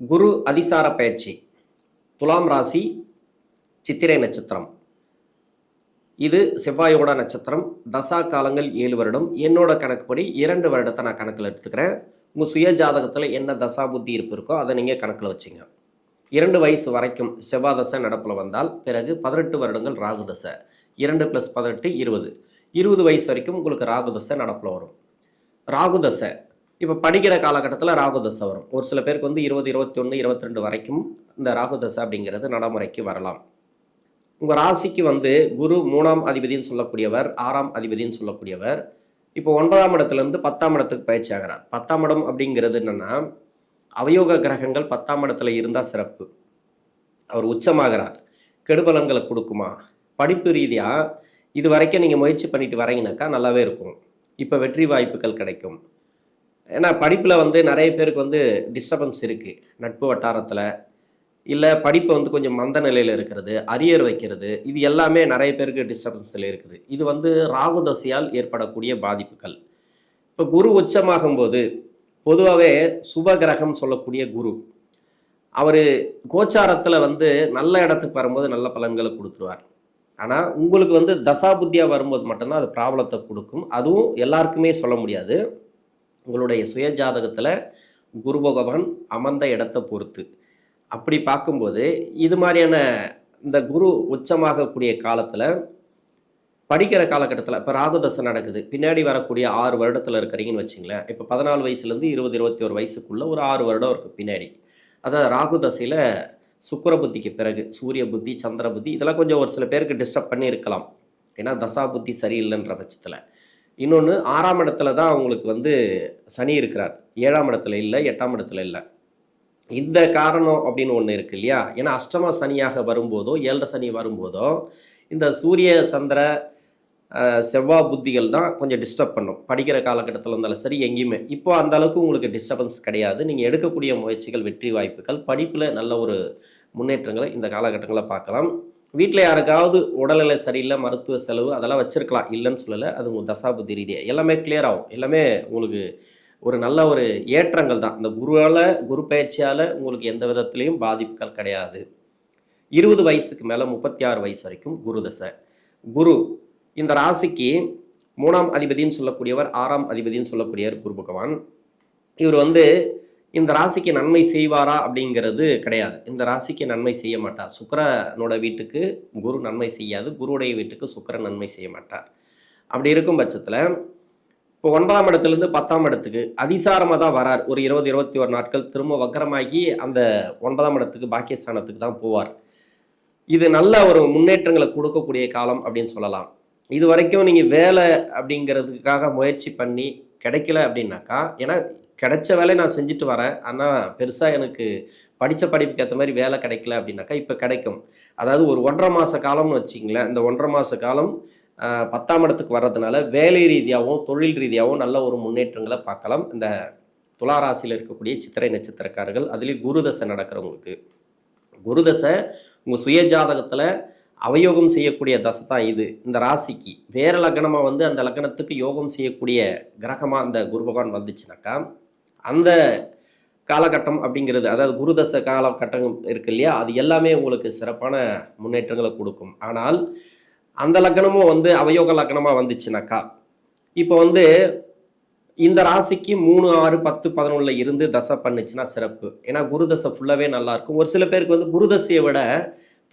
குரு அதிசார பயிற்சி துலாம் ராசி சித்திரை நட்சத்திரம். இது செவ்வாயோட நட்சத்திரம். தசா காலங்கள் 7 வருடம். என்னோட கணக்குப்படி 2 வருடத்தை நான் கணக்கில் எடுத்துக்கிறேன். உங்கள் சுய ஜாதகத்தில் என்ன தசா புத்தி இருப்பு இருக்கோ அதை நீங்கள் கணக்கில் வச்சுங்க. 2 வயசு வரைக்கும் செவ்வாய் தசை நடப்பில் வந்தால் பிறகு 18 வருடங்கள் ராகு தசை. 2 + 18 20. 20 வயசு வரைக்கும் உங்களுக்கு ராகு தசை நடப்பில் வரும். ராகு தசை இப்போ படிக்கிற காலகட்டத்தில் ராகு தசை வரும். ஒரு சில பேருக்கு வந்து 20, 21, 22 வரைக்கும் இந்த ராகு தசை அப்படிங்கிறது நடைமுறைக்கு வரலாம். உங்கள் ராசிக்கு வந்து குரு 3ஆம் அதிபதினு சொல்லக்கூடியவர், 6ஆம் அதிபதினு சொல்லக்கூடியவர். இப்போ 9ஆம் இடத்துலேருந்து 10ஆம் இடத்துக்கு பயிற்சி ஆகிறார். 10ஆம் இடம் அப்படிங்கிறது என்னென்னா, அவயோக கிரகங்கள் 10ஆம் இடத்துல இருந்தால் சிறப்பு. அவர் உச்சமாகிறார். கெடுபலன்களை கொடுக்குமா? படிப்பு ரீதியாக இது வரைக்கும் நீங்கள் முயற்சி பண்ணிட்டு வரீங்கனாக்கா நல்லாவே இருக்கும். இப்போ வெற்றி வாய்ப்புகள் கிடைக்கும். ஏன்னா படிப்பில் வந்து நிறைய பேருக்கு வந்து டிஸ்டர்பன்ஸ் இருக்குது. நட்பு வட்டாரத்தில் இல்லை படிப்பு வந்து கொஞ்சம் மந்த நிலையில் இருக்கிறது, அரியர் வைக்கிறது, இது எல்லாமே நிறைய பேருக்கு டிஸ்டர்பன்ஸில் இருக்குது. இது வந்து ராகு தசையால் ஏற்படக்கூடிய பாதிப்புகள். இப்போ குரு உச்சமாகும்போது பொதுவாகவே சுப கிரகம் சொல்லக்கூடிய குரு அவர் கோச்சாரத்தில் வந்து நல்ல இடத்துக்கு வரும்போது நல்ல பலன்களை கொடுத்துருவார். ஆனால் உங்களுக்கு வந்து தசா புத்தியாக வரும்போது மட்டும்தான் அது ப்ராப்ளத்தை கொடுக்கும். அதுவும் எல்லாருக்குமே சொல்ல முடியாது. உங்களுடைய சுய ஜாதகத்தில் குரு பகவான் அமர்ந்த இடத்தை பொறுத்து அப்படி பார்க்கும்போது இது மாதிரியான இந்த குரு உச்சமாகக்கூடிய காலத்தில் படிக்கிற காலகட்டத்தில் இப்போ ராகு தசை நடக்குது, பின்னாடி வரக்கூடிய 6 வருடத்தில் இருக்கிறீங்கன்னு வச்சிங்களேன். இப்போ 14 வயசுலேருந்து 20, 21 வயசுக்குள்ளே ஒரு 6 வருடம் இருக்குது பின்னாடி. அதாவது ராகு தசையில் சுக்கிர புத்திக்கு பிறகு சூரிய புத்தி, சந்திர புத்தி இதெல்லாம் கொஞ்சம் ஒரு சில பேருக்கு டிஸ்டர்ப் பண்ணி இருக்கலாம். ஏன்னா தசா புத்தி சரியில்லைன்ற பட்சத்தில். இன்னொன்று 6ஆம் இடத்துல தான் அவங்களுக்கு வந்து சனி இருக்கிறார். 7ஆம் இடத்துல இல்லை, 8ஆம் இடத்துல இல்லை. இந்த காரணம் அப்படின்னு ஒன்று இருக்கு இல்லையா? ஏன்னா அஷ்டம சனியாக வரும்போதோ 7 சனி வரும்போதோ இந்த சூரிய சந்திர செவ்வாய் புத்திகள் தான் கொஞ்சம் டிஸ்டர்ப் பண்ணும். படிக்கிற காலகட்டத்தில் இருந்தாலும் சரி எங்கேயுமே. இப்போ அந்த அளவுக்கு உங்களுக்கு டிஸ்டர்பன்ஸ் கிடையாது. நீங்கள் எடுக்கக்கூடிய முயற்சிகள் வெற்றி வாய்ப்புகள், படிப்பில் நல்ல ஒரு முன்னேற்றங்களை இந்த காலகட்டங்களில் பார்க்கலாம். வீட்டில் யாருக்காவது உடல்நிலை சரியில்லை, மருத்துவ செலவு அதெல்லாம் வச்சுருக்கலாம், இல்லைன்னு சொல்லலை. அது உங்கள் தசா புத்தி ரீதியாக எல்லாமே கிளியர் ஆகும். எல்லாமே உங்களுக்கு ஒரு நல்ல ஒரு ஏற்றங்கள் தான். இந்த குரு பயிற்சியால் உங்களுக்கு எந்த விதத்துலேயும் பாதிப்புகள் கிடையாது. 20 வயசுக்கு மேலே 36 வயசு வரைக்கும் குரு தசை. குரு இந்த ராசிக்கு 3ஆம் அதிபதினு சொல்லக்கூடியவர், 6ஆம் அதிபதினு சொல்லக்கூடியவர் குரு பகவான். இவர் வந்து இந்த ராசிக்கு நன்மை செய்வாரா அப்படிங்கிறது கிடையாது. இந்த ராசிக்கு நன்மை செய்ய மாட்டார். சுக்கிரனோட வீட்டுக்கு குரு நன்மை செய்யாது, குருவுடைய வீட்டுக்கு சுக்கிரன் நன்மை செய்ய மாட்டார். அப்படி இருக்கும் பட்சத்தில் இப்போ 9ஆம் இடத்துலேருந்து 10ஆம் இடத்துக்கு அதிசாரமாக தான் வரார். ஒரு 20, 21 நாட்கள் திரும்ப வக்கரமாகி அந்த 9ஆம் இடத்துக்கு பாக்கியஸ்தானத்துக்கு தான் போவார். இது நல்ல ஒரு முன்னேற்றங்களை கொடுக்கக்கூடிய காலம் அப்படின்னு சொல்லலாம். இது வரைக்கும் நீங்கள் வேலை அப்படிங்கிறதுக்காக முயற்சி பண்ணி கிடைக்கல அப்படின்னாக்கா, ஏன்னா கிடைச்ச வேலையை நான் செஞ்சுட்டு வரேன், ஆனால் பெருசாக எனக்கு படித்த படிப்புக்கு ஏற்ற மாதிரி வேலை கிடைக்கல அப்படின்னாக்கா இப்போ கிடைக்கும். அதாவது ஒரு 1.5 மாத காலம்னு வச்சிங்களேன். இந்த 1.5 மாத காலம் 10ஆம் இடத்துக்கு வர்றதுனால வேலை ரீதியாகவும் தொழில் ரீதியாகவும் நல்ல ஒரு முன்னேற்றங்களை பார்க்கலாம். இந்த துலா ராசியில் இருக்கக்கூடிய சித்திரை நட்சத்திரக்காரர்கள், அதுலேயும் குரு தசை நடக்கிறவங்களுக்கு, குரு தசை உங்கள் சுய ஜாதகத்தில் அவயோகம் செய்யக்கூடிய தசை தான் இது. இந்த ராசிக்கு வேறு லக்னமாக வந்து அந்த லக்னத்துக்கு யோகம் செய்யக்கூடிய கிரகமாக அந்த குரு பகவான் வந்துச்சுனாக்கா, அந்த காலகட்டம் அப்படிங்கிறது, அதாவது குரு தசை காலகட்டம் இருக்கு இல்லையா, அது எல்லாமே உங்களுக்கு சிறப்பான முன்னேற்றங்களை கொடுக்கும். ஆனால் அந்த லக்னமும் வந்து அவயோக லக்னமாக வந்துச்சுனாக்கா, இப்போ வந்து இந்த ராசிக்கு 3, 6, 10, 11 இருந்து தசை பண்ணுச்சுன்னா சிறப்பு. ஏன்னா குரு தசை ஃபுல்லாகவே நல்லாயிருக்கும். ஒரு சில பேருக்கு வந்து குரு தசையை விட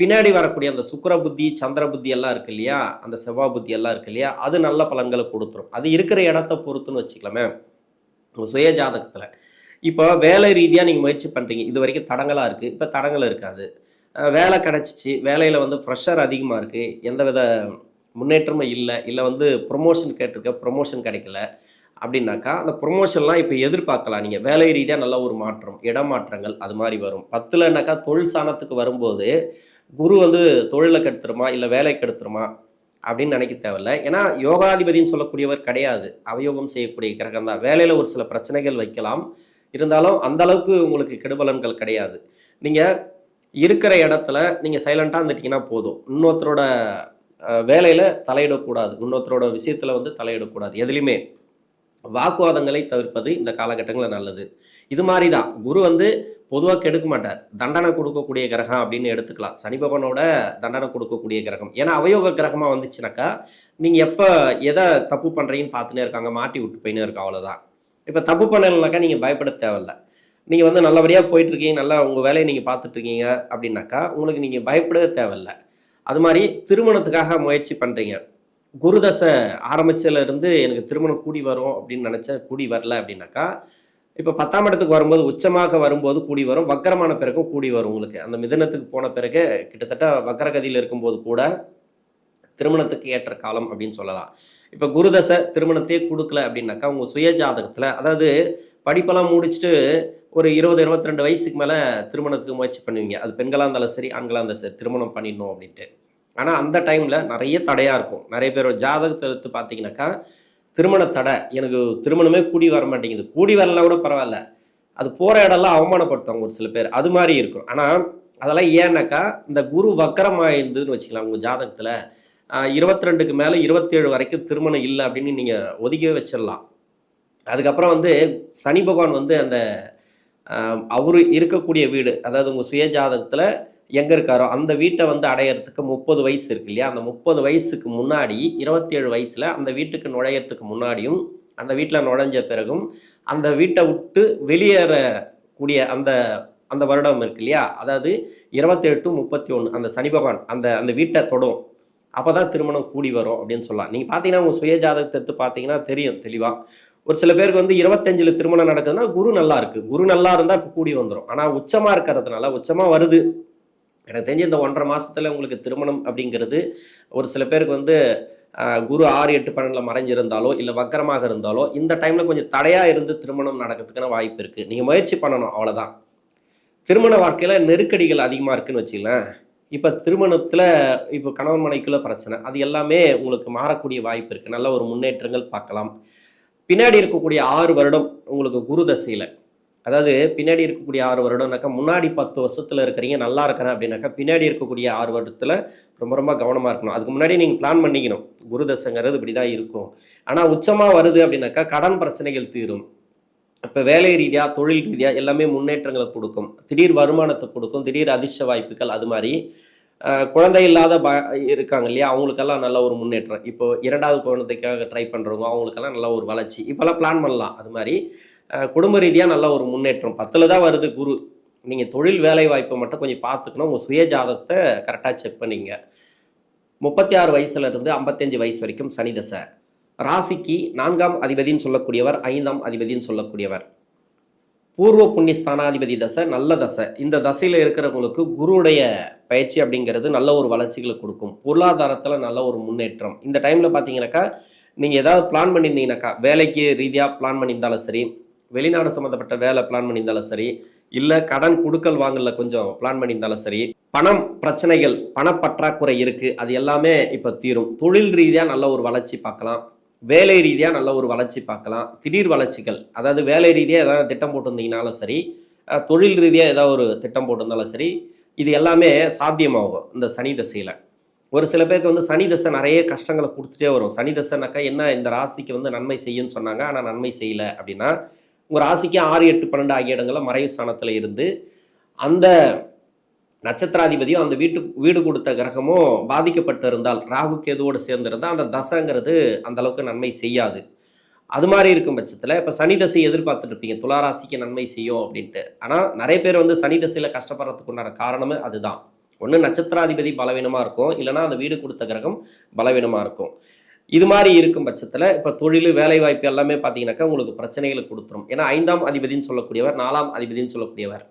பின்னாடி வரக்கூடிய அந்த சுக்கிர புத்தி, சந்திர புத்தி எல்லாம் இருக்கு இல்லையா, அந்த செவ்வாய் புத்தி எல்லாம் இருக்கு இல்லையா, அது நல்ல பலன்களை கொடுத்துரும். அது இருக்கிற இடத்த பொறுத்துன்னு வச்சுக்கலாமே. உங்கள் சுய ஜாதகத்தில் இப்போ வேலை ரீதியாக நீங்கள் முயற்சி பண்ணுறீங்க, இது வரைக்கும் தடங்களாக இருக்குது, இப்போ தடங்கள் இருக்காது. வேலை கிடச்சிச்சு, வேலையில் வந்து ப்ரெஷர் அதிகமாக இருக்குது, எந்த வித முன்னேற்றமும் இல்லை வந்து ப்ரொமோஷன் கேட்டிருக்க, ப்ரொமோஷன் கிடைக்கல அப்படின்னாக்கா அந்த ப்ரொமோஷன்லாம் இப்போ எதிர்பார்க்கலாம். நீங்கள் வேலை ரீதியாக நல்ல ஒரு மாற்றம், இடமாற்றங்கள் அது மாதிரி வரும். 10லனாக்கா தொழில் சாணத்துக்கு வரும்போது குரு வந்து தொழிலை கெடுத்துருமா இல்லை வேலை கெடுத்துருமா அப்படின்னு நினைக்க தேவையில்ல. ஏன்னா யோகாதிபதினு சொல்லக்கூடியவர் கிடையாது, அவயோகம் செய்யக்கூடிய கிரகம் தான். வேலையில் ஒரு சில பிரச்சனைகள் வைக்கலாம், இருந்தாலும் அந்த அளவுக்கு உங்களுக்கு கெடுபலன்கள் கிடையாது. நீங்கள் இருக்கிற இடத்துல நீங்கள் சைலண்ட்டாக இருந்துட்டீங்கன்னா போதும். இன்னொருத்தரோட வேலையில் தலையிடக்கூடாது, இன்னொருத்தரோட விஷயத்தில் வந்து தலையிடக்கூடாது. எதுலையுமே வாக்குவாதங்களை தவிர்ப்பது இந்த காலகட்டங்களில் நல்லது. இது மாதிரி தான் குரு வந்து பொதுவாக கெடுக்க மாட்டார். தண்டனை கொடுக்கக்கூடிய கிரகம் அப்படின்னு எடுத்துக்கலாம். சனி பகவானோட தண்டனை கொடுக்கக்கூடிய கிரகம். ஏன்னா அவயோக கிரகமாக வந்துச்சுனாக்கா நீங்கள் எப்போ எதை தப்பு பண்ணுறீங்கன்னு பார்த்துனே இருக்காங்க, மாட்டி விட்டு போயினே இருக்கா, அவ்வளோதான். இப்போ தப்பு பண்ணலைனாக்கா நீங்கள் பயப்பட தேவையில்ல. நீங்கள் வந்து நல்லபடியாக போயிட்டுருக்கீங்க, நல்லா உங்கள் வேலையை நீங்கள் பார்த்துட்ருக்கீங்க அப்படின்னாக்கா உங்களுக்கு நீங்கள் பயப்படவே தேவையில்ல. அது மாதிரி திருமணத்துக்காக முயற்சி பண்ணுறீங்க, குருதசை ஆரம்பிச்சதுலேருந்து எனக்கு திருமணம் கூடி வரும் அப்படின்னு நினச்சா கூடி வரல அப்படின்னாக்கா, இப்போ 10ஆம் இடத்துக்கு வரும்போது உச்சமாக வரும்போது கூடி வரும், வக்கரமான பிறகும் கூடி வரும். உங்களுக்கு அந்த மிதனத்துக்கு போன பிறகு கிட்டத்தட்ட வக்கரகதியில் இருக்கும்போது கூட திருமணத்துக்கு ஏற்ற காலம் அப்படின்னு சொல்லலாம். இப்போ குருதசை திருமணத்தையே கொடுக்கல அப்படின்னாக்கா உங்கள் சுய ஜாதகத்தில், அதாவது படிப்பெல்லாம் முடிச்சுட்டு ஒரு 20-22 வயசுக்கு மேலே திருமணத்துக்கு முயற்சி பண்ணுவீங்க. அது பெண்களாக இருந்தாலும் சரி, ஆண்களாக இருந்தாலும் சரி, திருமணம் பண்ணிடணும் அப்படின்ட்டு. ஆனால் அந்த டைமில் நிறைய தடையாக இருக்கும். நிறைய பேரோட ஜாதகத்தை எடுத்து பார்த்தீங்கன்னாக்கா திருமண தடை, எனக்கு திருமணமே கூடி வர மாட்டேங்குது, கூடி வரலாம் கூட பரவாயில்ல, அது போகிற இடம்லாம் அவமானப்படுத்துவாங்க ஒரு சில பேர், அது மாதிரி இருக்கும். ஆனால் அதெல்லாம் ஏன்னாக்கா இந்த குரு வக்கரமாயிருந்துன்னு வச்சுக்கலாம் உங்கள் ஜாதகத்தில் 22க்கு மேலே 27 வரைக்கும் திருமணம் இல்லை அப்படின்னு நீங்கள் ஒதுக்கவே வச்சிடலாம். அதுக்கப்புறம் வந்து சனி பகவான் வந்து அந்த அவரு இருக்கக்கூடிய வீடு, அதாவது உங்கள் சுய ஜாதகத்தில் எங்கே இருக்காரோ அந்த வீட்டை வந்து அடையிறதுக்கு 30 வயசு இருக்கு இல்லையா, அந்த 30 வயசுக்கு முன்னாடி 27 வயசில் அந்த வீட்டுக்கு நுழையறதுக்கு முன்னாடியும் அந்த வீட்டில் நுழைஞ்ச பிறகும் அந்த வீட்டை விட்டு வெளியேறக்கூடிய அந்த அந்த வருடம் இருக்கு இல்லையா, அதாவது 27 to 31 அந்த சனி பகவான் அந்த அந்த வீட்டை தொடும், அப்போ தான் திருமணம் கூடி வரும் அப்படின்னு சொல்லலாம். நீங்கள் பார்த்தீங்கன்னா உங்கள் சுய ஜாதகத்தை எடுத்து பார்த்தீங்கன்னா தெரியும் தெளிவாக. ஒரு சில பேருக்கு வந்து 25 திருமணம் நடக்குதுன்னா குரு நல்லா இருக்கு, குரு நல்லா இருந்தால் இப்போ கூடி வந்துடும். ஆனால் உச்சமாக இருக்கிறதுனால, உச்சமாக வருது, எனக்கு தெரிஞ்சு இந்த 1.5 மாதத்தில் உங்களுக்கு திருமணம் அப்படிங்கிறது ஒரு சில பேருக்கு வந்து குரு 6, 8, 12 மறைஞ்சிருந்தாலோ இல்லை வக்கரமாக இருந்தாலோ இந்த டைமில் கொஞ்சம் தடையாக இருந்து திருமணம் நடக்கிறதுக்கான வாய்ப்பு இருக்குது. நீங்கள் முயற்சி பண்ணணும், அவ்வளோதான். திருமண வாழ்க்கையில் நெருக்கடிகள் அதிகமாக இருக்குன்னு வச்சுக்கலாம். இப்போ திருமணத்தில் இப்போ கணவன் மனைக்குள்ள பிரச்சனை, அது எல்லாமே உங்களுக்கு மாறக்கூடிய வாய்ப்பு இருக்குது. நல்ல ஒரு முன்னேற்றங்கள் பார்க்கலாம். பின்னாடி இருக்கக்கூடிய 6 வருடம் உங்களுக்கு குரு தசையில், அதாவது பின்னாடி இருக்கக்கூடிய 6 வருடம்னாக்கா முன்னாடி 10 வருஷத்தில் இருக்கிறீங்க நல்லா இருக்கிறேன் அப்படின்னாக்கா பின்னாடி இருக்கக்கூடிய 6 வருடத்தில் ரொம்ப ரொம்ப கவனமாக இருக்கணும். அதுக்கு முன்னாடி நீங்கள் பிளான் பண்ணிக்கணும், குரு தசைங்கிறது இப்படி தான் இருக்கும். ஆனால் உச்சமாக வருது அப்படின்னாக்கா கடன் பிரச்சனைகள் தீரும். இப்போ வேலை ரீதியாக தொழில் ரீதியாக எல்லாமே முன்னேற்றங்களை கொடுக்கும், திடீர் வருமானத்தை கொடுக்கும், திடீர் அதிர்ஷ்ட வாய்ப்புகள். அது மாதிரி குழந்தை இல்லாத இருக்காங்க இல்லையா, அவங்களுக்கெல்லாம் நல்ல ஒரு முன்னேற்றம். இப்போ 2வது குழந்தைக்காக ட்ரை பண்ணுறவங்க அவங்களுக்கெல்லாம் நல்ல ஒரு வளர்ச்சி, இப்போல்லாம் பிளான் பண்ணலாம். அது மாதிரி குடும்ப ரீதியாக நல்ல ஒரு முன்னேற்றம். 10ல் தான் வருது குரு. நீங்கள் தொழில் வேலை வாய்ப்பை மட்டும் கொஞ்சம் பார்த்துக்கணும். உங்கள் சுய ஜாதகத்தை கரெக்டாக செக் பண்ணிங்க. 36 வயசுலேருந்து 55 வயசு வரைக்கும் சனி தசை. ராசிக்கு 4ஆம் அதிபதினு சொல்லக்கூடியவர், 5ஆம் அதிபதினு சொல்லக்கூடியவர். பூர்வ புண்ணிய ஸ்தானாதிபதி தசை, நல்ல தசை. இந்த தசையில் இருக்கிறவங்களுக்கு குருவுடைய பயிற்சி அப்படிங்கிறது நல்ல ஒரு வளர்ச்சிகளை கொடுக்கும். பொருளாதாரத்தில் நல்ல ஒரு முன்னேற்றம். இந்த டைமில் பார்த்தீங்கன்னாக்கா நீங்கள் ஏதாவது பிளான் பண்ணியிருந்தீங்கன்னாக்கா, வேலைக்கு ரீதியாக பிளான் பண்ணியிருந்தாலும் சரி, வெளிநாடு சம்மந்தப்பட்ட வேலை பிளான் பண்ணியிருந்தாலும் சரி, இல்லை கடன் கொடுக்கல் வாங்கல கொஞ்சம் பிளான் பண்ணியிருந்தாலும் சரி, பணம் பிரச்சனைகள், பணப்பற்றாக்குறை இருக்குது, அது எல்லாமே இப்போ தீரும். தொழில் ரீதியாக நல்ல ஒரு வளர்ச்சி பார்க்கலாம், வேலை ரீதியாக நல்ல ஒரு வளர்ச்சி பார்க்கலாம். திடீர் வளர்ச்சிகள், அதாவது வேலை ரீதியாக ஏதாவது திட்டம் போட்டிருந்தீங்கனாலும் சரி, தொழில் ரீதியாக ஏதாவது ஒரு திட்டம் போட்டிருந்தாலும் சரி, இது எல்லாமே சாத்தியமாகும் இந்த சனி தசையில். ஒரு சில பேருக்கு வந்து சனி தசை நிறைய கஷ்டங்களை கொடுத்துட்டே வரும். சனி தசைனாக்கா என்ன, இந்த ராசிக்கு வந்து நன்மை செய்யுன்னு சொன்னாங்க, ஆனால் நன்மை செய்யலை அப்படின்னா உங்கள் ராசிக்கு 6, 8, 12 ஆகிய இடங்களில் மறைவு ஸ்தானத்தில் இருந்து அந்த நட்சத்திராதிபதியும் அந்த வீடு கொடுத்த கிரகமும் பாதிக்கப்பட்டு இருந்தால், ராகு கேதுவோடு சேர்ந்திருந்தால் அந்த தசைங்கிறது அந்த அளவுக்கு நன்மை செய்யாது. அது மாதிரி இருக்கும் பட்சத்தில் இப்போ சனி தசை எதிர்பார்த்துட்டு இருப்பீங்க, துளாராசிக்கு நன்மை செய்யும் அப்படின்ட்டு. ஆனால் நிறைய பேர் வந்து சனி தசையில் கஷ்டப்படுறதுக்கு உண்டான காரணமே அதுதான். ஒன்று நட்சத்திராதிபதி பலவீனமாக இருக்கும், இல்லைனா அந்த வீடு கொடுத்த கிரகம் பலவீனமாக இருக்கும். இது மாதிரி இருக்கும் பட்சத்தில் இப்போ தொழில் வேலை வாய்ப்பு எல்லாமே பார்த்தீங்கன்னாக்கா உங்களுக்கு பிரச்சனைகளை கொடுத்துரும். ஏன்னா 5ஆம் அதிபதினு சொல்லக்கூடியவர், 4ஆம் அதிபதினு சொல்லக்கூடியவர்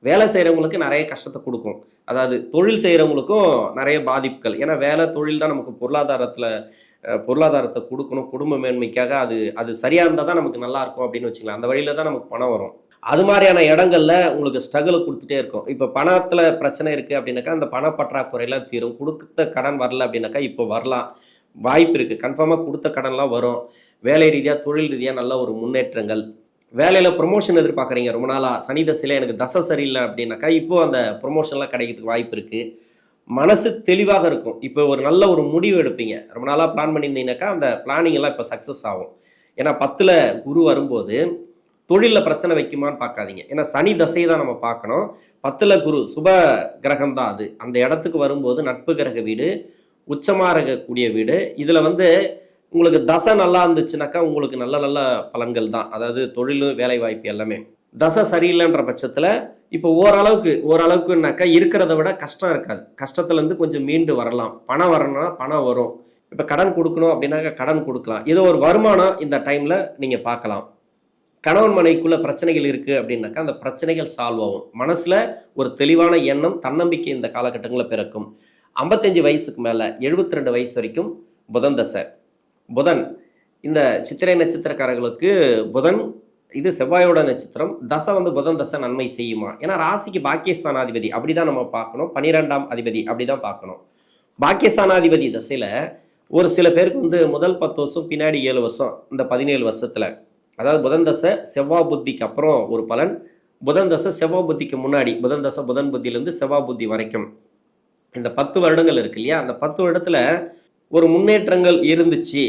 வேலை செய்கிறவங்களுக்கு நிறைய கஷ்டத்தை கொடுக்கும். அதாவது தொழில் செய்கிறவங்களுக்கும் நிறைய பாதிப்புகள். ஏன்னா வேலை தொழில் தான் நமக்கு பொருளாதாரத்தை கொடுக்கணும், குடும்ப மேன்மைக்காக. அது சரியாக இருந்தால் தான் நமக்கு நல்லா இருக்கும் அப்படின்னு வச்சுக்கலாம். அந்த வழியில் தான் நமக்கு பணம் வரும். அது மாதிரியான இடங்கள்ல உங்களுக்கு ஸ்ட்ரகிள் கொடுத்துட்டே இருக்கும். இப்போ பணத்தில் பிரச்சனை இருக்குது அப்படின்னாக்கா அந்த பணப்பற்றாக்குறையெல்லாம் தீரும். கொடுத்த கடன் வரல அப்படின்னாக்கா இப்போ வரலாம், வாய்ப்பு இருக்குது. கன்ஃபார்மாக கொடுத்த கடன்லாம் வரும். வேலை ரீதியாக தொழில் ரீதியாக நல்ல ஒரு முன்னேற்றங்கள். வேலையில் ப்ரொமோஷன் எதிர்பார்க்குறீங்க ரொம்ப நாளாக, சனி தசையில் எனக்கு தசை சரியில்லை அப்படின்னாக்கா இப்போது அந்த ப்ரொமோஷன்லாம் கிடைக்கிறதுக்கு வாய்ப்பு இருக்குது. மனசு தெளிவாக இருக்கும். இப்போ ஒரு நல்ல ஒரு முடிவு எடுப்பீங்க. ரொம்ப நாளாக பிளான் பண்ணியிருந்தீங்கன்னாக்கா அந்த பிளானிங் எல்லாம் இப்போ சக்ஸஸ் ஆகும். ஏன்னா 10ல் குரு வரும்போது தொழிலில் பிரச்சனை வைக்குமான்னு பார்க்காதீங்க. ஏன்னா சனி தசையை தான் நம்ம பார்க்கணும். 10ல் குரு சுப கிரகம் தான் அது. அந்த இடத்துக்கு வரும்போது நட்பு கிரக வீடு, உச்சமாக இருக்கக்கூடிய வீடு. இதில் வந்து உங்களுக்கு தசை நல்லா இருந்துச்சுனாக்கா உங்களுக்கு நல்ல நல்ல பலன்கள் தான். அதாவது தொழில், வேலை வாய்ப்பு எல்லாமே. தசை சரியில்லைன்ற பட்சத்தில் இப்போ ஓரளவுக்குனாக்கா இருக்கிறத விட கஷ்டம் இருக்காது. கஷ்டத்துலேருந்து கொஞ்சம் மீண்டு வரலாம். பணம் வரணும்னா பணம் வரும். இப்போ கடன் கொடுக்கணும் அப்படின்னாக்கா கடன் கொடுக்கலாம். ஏதோ ஒரு வருமானம் இந்த டைமில் நீங்கள் பார்க்கலாம். கணவன் மனைவிக்குள்ள பிரச்சனைகள் இருக்குது அப்படின்னாக்கா அந்த பிரச்சனைகள் சால்வ் ஆகும். மனசில் ஒரு தெளிவான எண்ணம், தன்னம்பிக்கை இந்த காலகட்டங்களில் பிறக்கும். 55 வயசுக்கு மேலே 72 வயசு வரைக்கும் புதன் தசை. புதன் இந்த சித்திரை நட்சத்திரக்காரர்களுக்கு புதன் இது செவ்வாயோட நட்சத்திரம். தசை வந்து புதன் தசை நன்மை செய்யுமா? ஏன்னா ராசிக்கு பாக்கியஸ்தானாதிபதி அப்படிதான் நம்ம பார்க்கணும். 12ஆம் அதிபதி அப்படிதான் பார்க்கணும். பாக்கியஸ்தானாதிபதி தசையில் ஒரு சில பேருக்கு வந்து முதல் 10 வருஷம், பின்னாடி 7 வருஷம், இந்த 17 வருஷத்தில், அதாவது புதன் தசை செவ்வாய் புத்திக்கு அப்புறம் ஒரு பலன், புதன் தசை செவ்வாய் புத்திக்கு முன்னாடி, புதன் தசை புதன் புத்தியிலேருந்து செவ்வாய் புத்தி வரைக்கும் இந்த 10 வருடங்கள் இருக்கு இல்லையா? அந்த 10 வருடத்தில் ஒரு முன்னேற்றங்கள் இருந்துச்சு,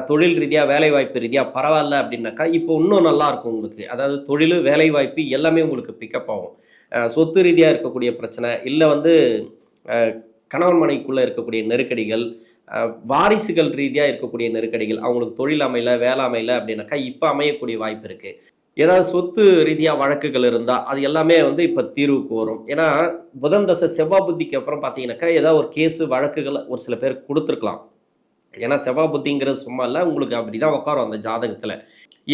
தொழில் ரீதியாக வேலை வாய்ப்பு ரீதியாக பரவாயில்ல அப்படின்னாக்கா இப்போ இன்னும் நல்லா இருக்கும் உங்களுக்கு. அதாவது தொழில், வேலை வாய்ப்பு எல்லாமே உங்களுக்கு பிக்கப் ஆகும். சொத்து ரீதியாக இருக்கக்கூடிய பிரச்சனை, இல்லை வந்து கணவன் மனைவிக்குள்ளே இருக்கக்கூடிய நெருக்கடிகள், வாரிசுகள் ரீதியாக இருக்கக்கூடிய நெருக்கடிகள், அவங்களுக்கு தொழில் அமையல, வேலை அமையல அப்படின்னாக்கா இப்போ அமையக்கூடிய வாய்ப்பு இருக்குது. ஏதாவது சொத்து ரீதியாக வழக்குகள் இருந்தால் அது எல்லாமே வந்து இப்போ தீர்வுக்கு வரும். ஏன்னா புதன் தசை செவ்வாய் புத்திக்கு அப்புறம் பார்த்தீங்கன்னாக்கா ஏதாவது ஒரு கேஸு வழக்குகள் ஒரு சில பேர் கொடுத்துருக்கலாம். ஏன்னா செவ்வாய் புத்திங்கிறது சும்மா இல்லை, உங்களுக்கு அப்படி தான் உட்காரும் அந்த ஜாதகத்தில்.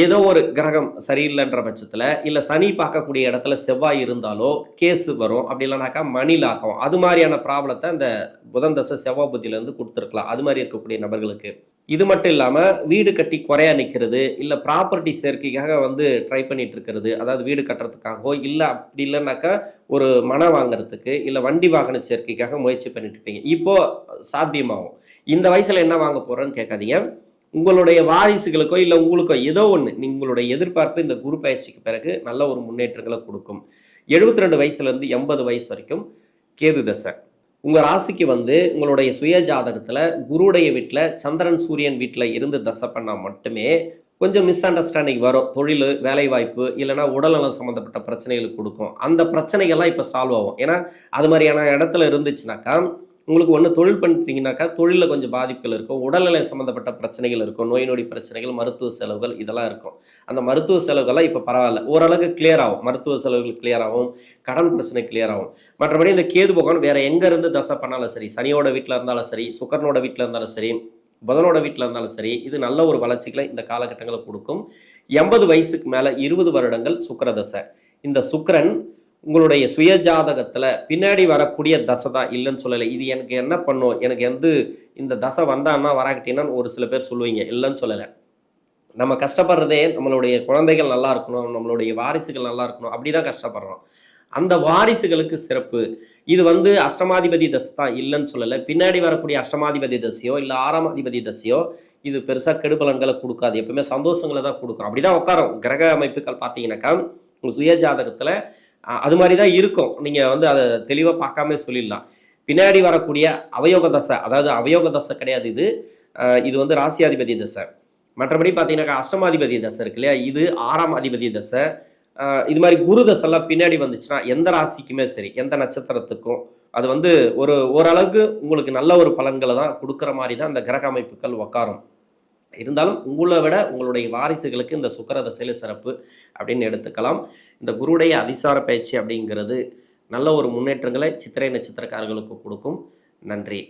ஏதோ ஒரு கிரகம் சரியில்லைன்ற பட்சத்தில், இல்லை சனி பார்க்கக்கூடிய இடத்துல செவ்வாய் இருந்தாலோ கேஸு வரும். அப்படி இல்லைனாக்கா மணி லாக்கம், அது மாதிரியான ப்ராப்ளத்தை அந்த புதன் தசை செவ்வாய் புத்தியிலேருந்து கொடுத்துருக்கலாம் அது மாதிரி இருக்கக்கூடிய நபர்களுக்கு. இது மட்டும் இல்லாமல் வீடு கட்டி குறையா நிற்கிறது, இல்லை ப்ராப்பர்ட்டி சேர்க்கைக்காக வந்து ட்ரை பண்ணிட்டு இருக்கிறது, அதாவது வீடு கட்டுறதுக்காகவோ, இல்லை அப்படி இல்லைனாக்கா ஒரு மனம் வாங்குறதுக்கு, இல்லை வண்டி வாகன சேர்க்கைக்காக முயற்சி பண்ணிட்டு இருப்பீங்க. இப்போ சாத்தியமாகும். இந்த வயசில் என்ன வாங்க போகிறேன்னு கேட்காதீங்க. உங்களுடைய வாரிசுகளுக்கோ இல்லை உங்களுக்கோ ஏதோ ஒன்று, உங்களுடைய எதிர்பார்ப்பு இந்த குரு பயிற்சிக்கு பிறகு நல்ல ஒரு முன்னேற்றங்களை கொடுக்கும். 72 வயசுலேருந்து 80 வயசு வரைக்கும் கேது தசை. உங்கள் ராசிக்கு வந்து உங்களுடைய சுய ஜாதகத்தில் குருடைய வீட்டில், சந்திரன் சூரியன் வீட்டில் இருந்து தசை பண்ணால் மட்டுமே கொஞ்சம் மிஸ் அண்டர்ஸ்டாண்டிங் வரும். தொழில், வேலை வாய்ப்பு, இல்லைனா உடல்நலம் சம்மந்தப்பட்ட பிரச்சனைகளுக்கு கொடுக்கும். அந்த பிரச்சனைகள்லாம் இப்போ சால்வ் ஆகும். ஏன்னா அது மாதிரியான இடத்துல இருந்துச்சுனாக்கா உங்களுக்கு ஒன்று தொழில் பண்ணிட்டீங்கன்னாக்கா தொழிலில் கொஞ்சம் பாதிப்புகள் இருக்கும், உடல்நிலை சம்மந்தப்பட்ட பிரச்சனைகள் இருக்கும், நோய் நொடி பிரச்சனைகள், மருத்துவ செலவுகள் இதெல்லாம் இருக்கும். அந்த மருத்துவ செலவுகள்லாம் இப்போ பரவாயில்ல, ஓரளவுக்கு கிளியர் ஆகும். மருத்துவ செலவுகள் கிளியர் ஆகும், கடன் பிரச்சனை கிளியர் ஆகும். மற்றபடி இந்த கேது பகவான் வேற எங்கேருந்து தசை பண்ணாலும் சரி, சனியோட வீட்டில் இருந்தாலும் சரி, சுக்கரனோட வீட்டில் இருந்தாலும் சரி, புதனோட வீட்டில் இருந்தாலும் சரி, இது நல்ல ஒரு வளர்ச்சிகளை இந்த காலகட்டங்களை கொடுக்கும். 80 வயசுக்கு மேலே 20 வருடங்கள் சுக்கிர தசை. இந்த சுக்கிரன் உங்களுடைய சுய ஜாதகத்தில் பின்னாடி வரக்கூடிய தசை தான், இல்லைன்னு சொல்லலை. இது எனக்கு என்ன பண்ணும், எனக்கு வந்து இந்த தசை வந்தான்னா வராக்கிட்டீங்கன்னு ஒரு சில பேர் சொல்லுவீங்க, இல்லைன்னு சொல்லலை. நம்ம கஷ்டப்படுறதே நம்மளுடைய குழந்தைகள் நல்லா இருக்கணும், நம்மளுடைய வாரிசுகள் நல்லா இருக்கணும், அப்படி தான் கஷ்டப்படுறோம். அந்த வாரிசுகளுக்கு சிறப்பு. இது வந்து அஷ்டமாதிபதி தசை தான், இல்லைன்னு சொல்லலை. பின்னாடி வரக்கூடிய அஷ்டமாதிபதி தசையோ இல்லை 6ஆம் அதிபதி தசையோ இது பெருசாக கெடுபலன்களை கொடுக்காது, எப்பவுமே சந்தோஷங்களை தான் கொடுக்கும். அப்படி தான் உட்காரும். கிரக அமைப்புகள் பார்த்தீங்கன்னாக்கா உங்கள் சுய ஜாதகத்தில் அது மாதிரி தான் இருக்கும். நீங்கள் வந்து அதை தெளிவாக பார்க்காம சொல்லிடலாம். பின்னாடி வரக்கூடிய அவயோக தசை, அதாவது அவயோக தசை கிடையாது இது, இது வந்து ராசியாதிபதி தசை. மற்றபடி பார்த்தீங்கன்னாக்கா அஷ்டமாதிபதி தசை இருக்கு இல்லையா, இது 6ஆம் அதிபதி தசை. இது மாதிரி குரு தசைலாம் பின்னாடி வந்துச்சுன்னா எந்த ராசிக்குமே சரி, எந்த நட்சத்திரத்துக்கும் அது வந்து ஓரளவுக்கு உங்களுக்கு நல்ல ஒரு பலன்களை தான் கொடுக்குற மாதிரி தான் அந்த கிரக அமைப்புகள் உட்காரும். இருந்தாலும் உங்களை விட உங்களுடைய வாரிசுகளுக்கு இந்த சுக்கிர தசையில் சிறப்பு அப்படின்னு எடுத்துக்கலாம். இந்த குருடைய அதிசார பயிற்சி அப்படிங்கிறது நல்ல ஒரு முன்னேற்றங்களை சித்திரை நட்சத்திரக்காரர்களுக்கு கொடுக்கும். நன்றி.